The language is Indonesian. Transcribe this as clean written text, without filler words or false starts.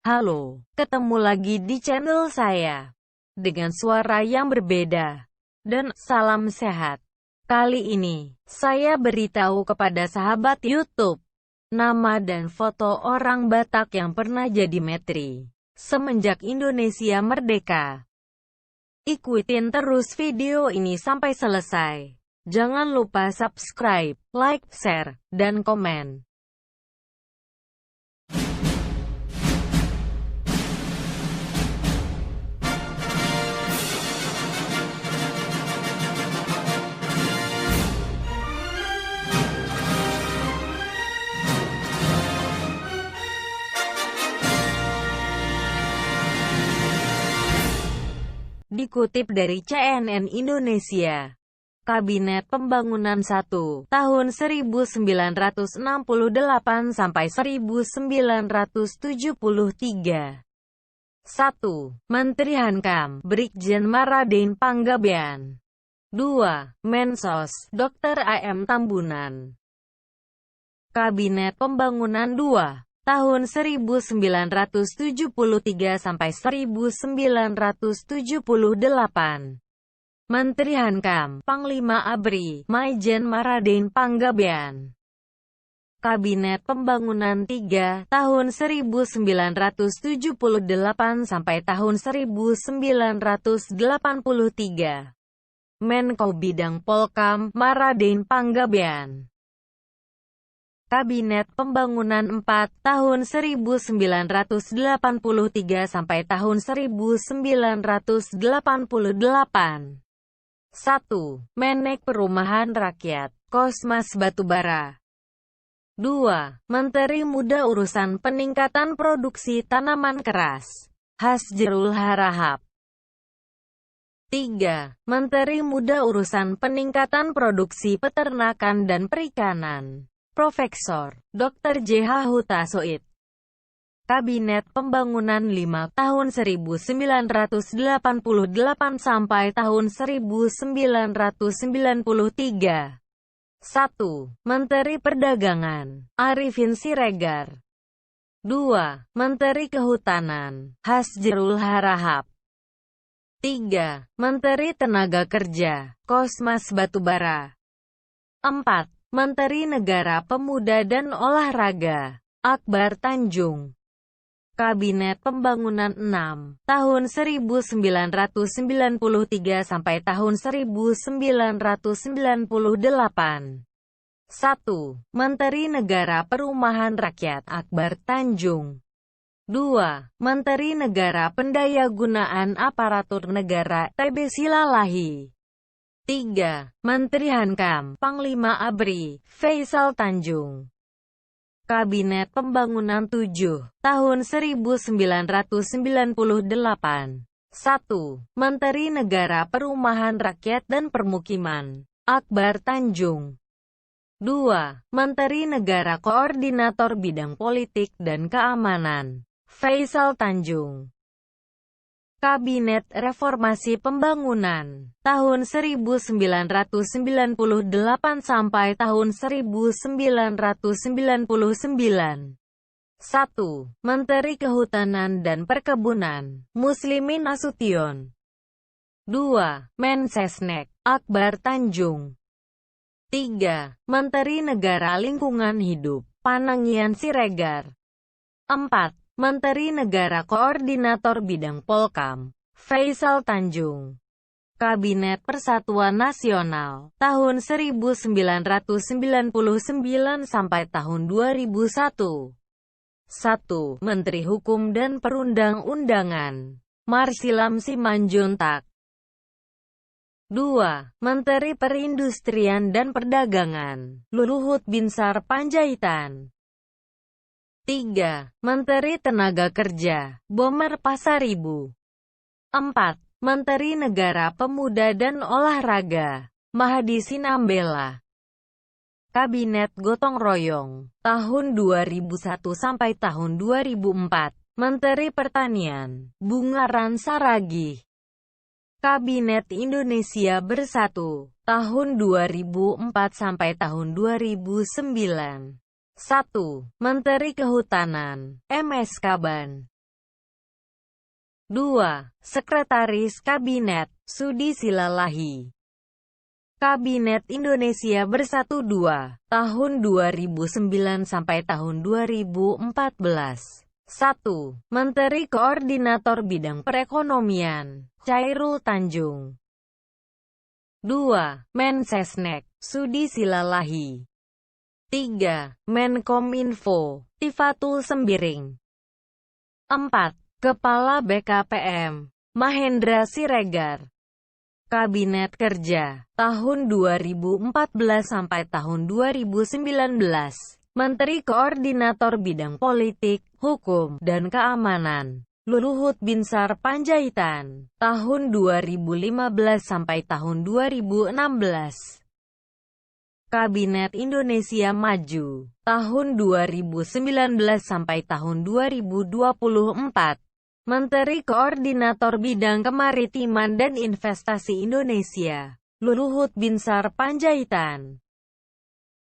Halo, ketemu lagi di channel saya. Dengan suara yang berbeda. Dan salam sehat. Kali ini, saya beritahu kepada sahabat YouTube. Nama dan foto orang Batak yang pernah jadi menteri. Semenjak Indonesia merdeka. Ikutin terus video ini sampai selesai. Jangan lupa subscribe, like, share, dan komen. Dikutip dari CNN Indonesia, Kabinet Pembangunan 1, tahun 1968 sampai 1973. 1. Menteri Hankam, Brigjen Maraden Panggabean. 2. Mensos, Dr. A.M. Tambunan. Kabinet Pembangunan 2. Tahun 1973 sampai 1978. Menteri Hankam, Panglima ABRI, Maijen Maraden Panggabean. Kabinet Pembangunan 3, tahun 1978 sampai tahun 1983. Menko Bidang Polkam, Maraden Panggabean. Kabinet Pembangunan 4, tahun 1983 sampai tahun 1988. 1. Menek Perumahan Rakyat, Kosmas Batubara. 2. Menteri Muda Urusan Peningkatan Produksi Tanaman Keras, Hasjerul Harahap. 3. Menteri Muda Urusan Peningkatan Produksi Peternakan dan Perikanan, Profesor Dr. J.H. Hutasoid. Kabinet Pembangunan 5, tahun 1988 sampai tahun 1993. 1. Menteri Perdagangan, Arifin Siregar. 2. Menteri Kehutanan, Hasjerul Harahap. 3. Menteri Tenaga Kerja, Kosmas Batubara. 4. Menteri Negara Pemuda dan Olahraga, Akbar Tanjung. Kabinet Pembangunan 6, tahun 1993 sampai tahun 1998. 1. Menteri Negara Perumahan Rakyat Akbar Tanjung. 2. Menteri Negara Pendayagunaan Aparatur Negara TB Silalahi. 3. Menteri Hankam, Panglima ABRI, Faisal Tanjung. Kabinet Pembangunan 7, tahun 1998. 1. Menteri Negara Perumahan Rakyat dan Permukiman, Akbar Tanjung. 2. Menteri Negara Koordinator Bidang Politik dan Keamanan, Faisal Tanjung. Kabinet Reformasi Pembangunan, tahun 1998 sampai tahun 1999. 1. Menteri Kehutanan dan Perkebunan, Muslimin Nasution. 2. Mensesnek, Akbar Tanjung. 3. Menteri Negara Lingkungan Hidup, Panangian Siregar. 4. Menteri Negara Koordinator Bidang Polkam, Faisal Tanjung. Kabinet Persatuan Nasional, tahun 1999 sampai tahun 2001. 1. Menteri Hukum dan Perundang-undangan, Marsilam Simanjuntak. 2. Menteri Perindustrian dan Perdagangan, Luhut Binsar Panjaitan. 3. Menteri Tenaga Kerja, Bomer Pasaribu. 4. Menteri Negara Pemuda dan Olahraga, Mahdi Sinambela. Kabinet Gotong Royong, tahun 2001 sampai tahun 2004. Menteri Pertanian, Bungaran Saragih. Kabinet Indonesia Bersatu, tahun 2004 sampai tahun 2009. 1. Menteri Kehutanan, M.S. Kaban. 2. Sekretaris Kabinet, Sudi Silalahi. Kabinet Indonesia Bersatu 2, tahun 2009 sampai tahun 2014. 1. Menteri Koordinator Bidang Perekonomian, Chairul Tanjung. 2. Mensesnek, Sudi Silalahi. 3. Menkominfo, Tifatul Sembiring. 4. Kepala BKPM, Mahendra Siregar. Kabinet Kerja, tahun 2014 sampai tahun 2019. Menteri Koordinator Bidang Politik, Hukum, dan Keamanan, Luhut Binsar Panjaitan, tahun 2015 sampai tahun 2016. Kabinet Indonesia Maju, tahun 2019 sampai tahun 2024. Menteri Koordinator Bidang Kemaritiman dan Investasi Indonesia, Luhut Binsar Panjaitan,